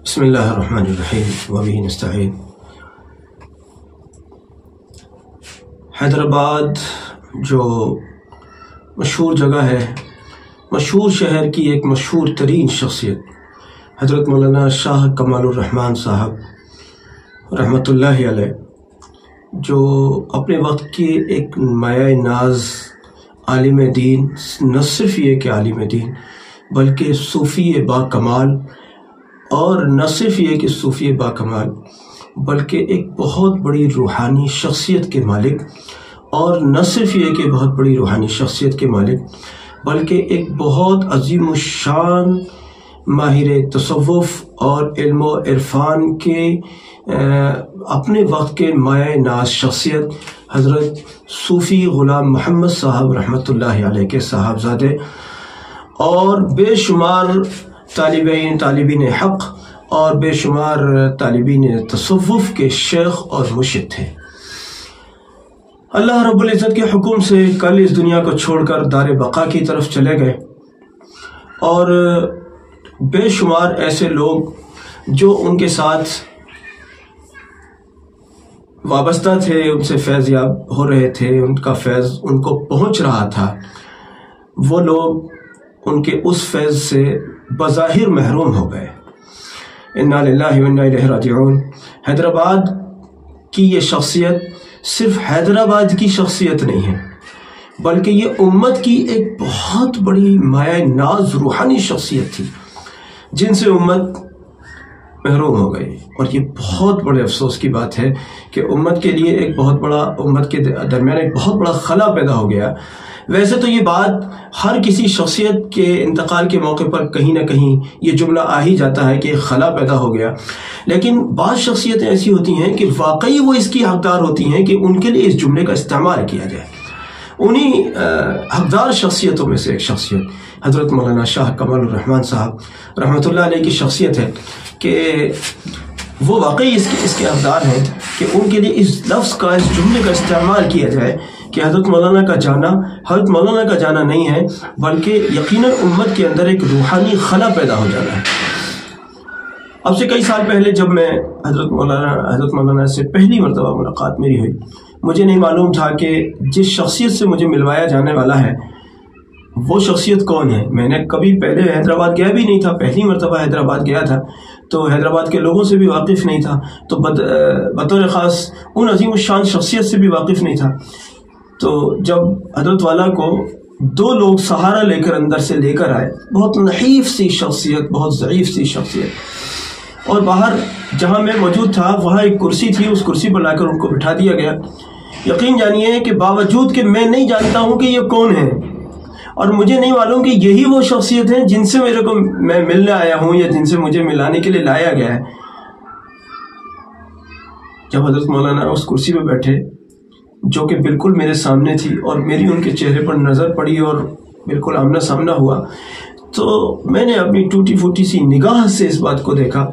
بسم اللہ الرحمن الرحیم وبہ نستعین۔ حیدرآباد جو مشہور جگہ ہے، مشہور شہر کی ایک مشہور ترین شخصیت حضرت مولانا شاہ کمال الرحمن صاحب رحمۃ اللہ علیہ، جو اپنے وقت کے ایک مایہ ناز عالم دین، نہ صرف یہ کہ عالم دین بلکہ صوفی با کمال، اور نہ صرف یہ کہ صوفی با کمال بلکہ ایک بہت بڑی روحانی شخصیت کے مالک، اور نہ صرف یہ کہ بہت بڑی روحانی شخصیت کے مالک بلکہ ایک بہت عظیم الشان ماہر تصوف اور علم و عرفان کے اپنے وقت کے مایہ ناز شخصیت حضرت صوفی غلام محمد صاحب رحمۃ اللہ علیہ کے صاحبزادے، اور بے شمار طالبین حق اور بے شمار طالبین تصوف کے شیخ اور مرشد تھے۔ اللہ رب العزت کے حکم سے کل اس دنیا کو چھوڑ کر دار بقا کی طرف چلے گئے، اور بے شمار ایسے لوگ جو ان کے ساتھ وابستہ تھے، ان سے فیض یاب ہو رہے تھے، ان کا فیض ان کو پہنچ رہا تھا، وہ لوگ ان کے اس فیض سے بظاہر محروم ہو گئے۔ انا للہ و انا الیہ راجعون۔ حیدرآباد کی یہ شخصیت صرف حیدرآباد کی شخصیت نہیں ہے، بلکہ یہ امت کی ایک بہت بڑی مایہ ناز روحانی شخصیت تھی، جن سے امت محروم ہو گئی۔ اور یہ بہت بڑے افسوس کی بات ہے کہ امت کے لیے ایک بہت بڑا، امت کے درمیان ایک بہت بڑا خلا پیدا ہو گیا۔ ویسے تو یہ بات ہر کسی شخصیت کے انتقال کے موقع پر کہیں نہ کہیں یہ جملہ آ ہی جاتا ہے کہ ایک خلا پیدا ہو گیا، لیکن بعض شخصیتیں ایسی ہوتی ہیں کہ واقعی وہ اس کی حقدار ہوتی ہیں کہ ان کے لیے اس جملے کا استعمال کیا جائے۔ انہی حقدار شخصیتوں میں سے ایک شخصیت حضرت مولانا شاہ کمال الرحمن صاحب رحمۃ اللہ علیہ کی شخصیت ہے کہ وہ واقعی اس کے حقدار ہیں کہ ان کے لیے اس لفظ کا، اس جملے کا استعمال کیا جائے کہ حضرت مولانا کا جانا نہیں ہے بلکہ یقیناً امت کے اندر ایک روحانی خلا پیدا ہو جانا ہے۔ اب سے کئی سال پہلے جب میں حضرت مولانا سے پہلی مرتبہ ملاقات میری ہوئی، مجھے نہیں معلوم تھا کہ جس شخصیت سے مجھے ملوایا جانے والا ہے وہ شخصیت کون ہے۔ میں نے کبھی پہلے حیدرآباد گیا بھی نہیں تھا، پہلی مرتبہ حیدرآباد گیا تھا تو حیدرآباد کے لوگوں سے بھی واقف نہیں تھا، تو بطور خاص ان عظیم الشان شخصیت سے بھی واقف نہیں تھا۔ تو جب حضرت والا کو دو لوگ سہارا لے کر اندر سے لے کر آئے، بہت نحیف سی شخصیت، بہت ضعیف سی شخصیت، اور باہر جہاں میں موجود تھا وہاں ایک کرسی تھی، اس کرسی پر لا کر ان کو بٹھا دیا گیا۔ یقین جانیے کہ باوجود کہ میں نہیں جانتا ہوں کہ یہ کون ہے، اور مجھے نہیں معلوم کہ یہی وہ شخصیت ہیں جن سے میں ملنے آیا ہوں یا جن سے مجھے ملانے کے لیے لایا گیا ہے۔ جب حضرت مولانا اس کرسی پہ بیٹھے جو کہ بالکل میرے سامنے تھی، اور میری ان کے چہرے پر نظر پڑی اور بالکل آمنا سامنا ہوا، تو میں نے اپنی ٹوٹی پھوٹی سی نگاہ سے اس بات کو دیکھا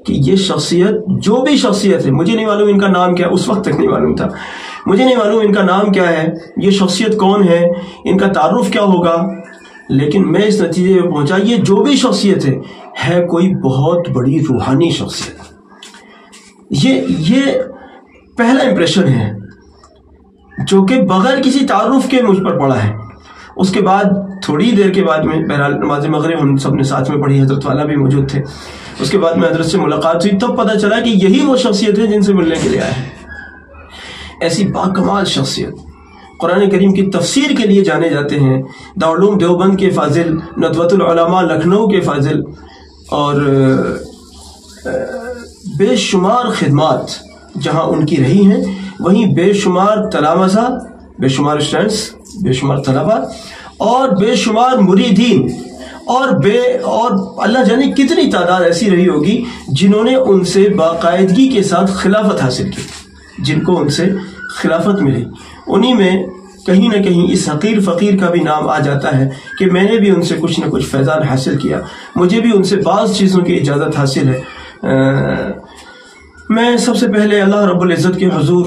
کہ یہ شخصیت، جو بھی شخصیت ہے، مجھے نہیں معلوم ان کا نام کیا، اس وقت تک نہیں معلوم تھا، مجھے نہیں معلوم ان کا نام کیا ہے، یہ شخصیت کون ہے، ان کا تعارف کیا ہوگا، لیکن میں اس نتیجے میں پہنچا یہ جو بھی شخصیت ہے کوئی بہت بڑی روحانی شخصیت۔ یہ پہلا امپریشن ہے جو کہ بغیر کسی تعارف کے مجھ پر پڑا ہے۔ اس کے بعد تھوڑی دیر کے بعد میں، بہرحال نماز مغرب ہم سب نے ساتھ میں پڑھی، حضرت والا بھی موجود تھے، اس کے بعد میں حضرت سے ملاقات ہوئی، تب پتہ چلا کہ یہی وہ شخصیت ہے جن سے ملنے کے لیے آئے ہیں۔ ایسی باکمال شخصیت، قرآن کریم کی تفسیر کے لیے جانے جاتے ہیں، دارالعلوم دیوبند کے فاضل، ندوۃ العلماء لکھنؤ کے فاضل، اور بے شمار خدمات جہاں ان کی رہی ہیں، وہیں بے شمار تلامذہ، بے شمار اسٹوڈنٹس، بے شمار طلبہ، اور بے شمار مریدین، اور اللہ جانے کتنی تعداد ایسی رہی ہوگی جنہوں نے ان سے باقاعدگی کے ساتھ خلافت حاصل کی، جن کو ان سے خلافت ملی۔ انہی میں کہیں نہ کہیں اس حقیر فقیر کا بھی نام آ جاتا ہے کہ میں نے بھی ان سے کچھ نہ کچھ فیضان حاصل کیا، مجھے بھی ان سے بعض چیزوں کی اجازت حاصل ہے۔ میں سب سے پہلے اللہ رب العزت کے حضور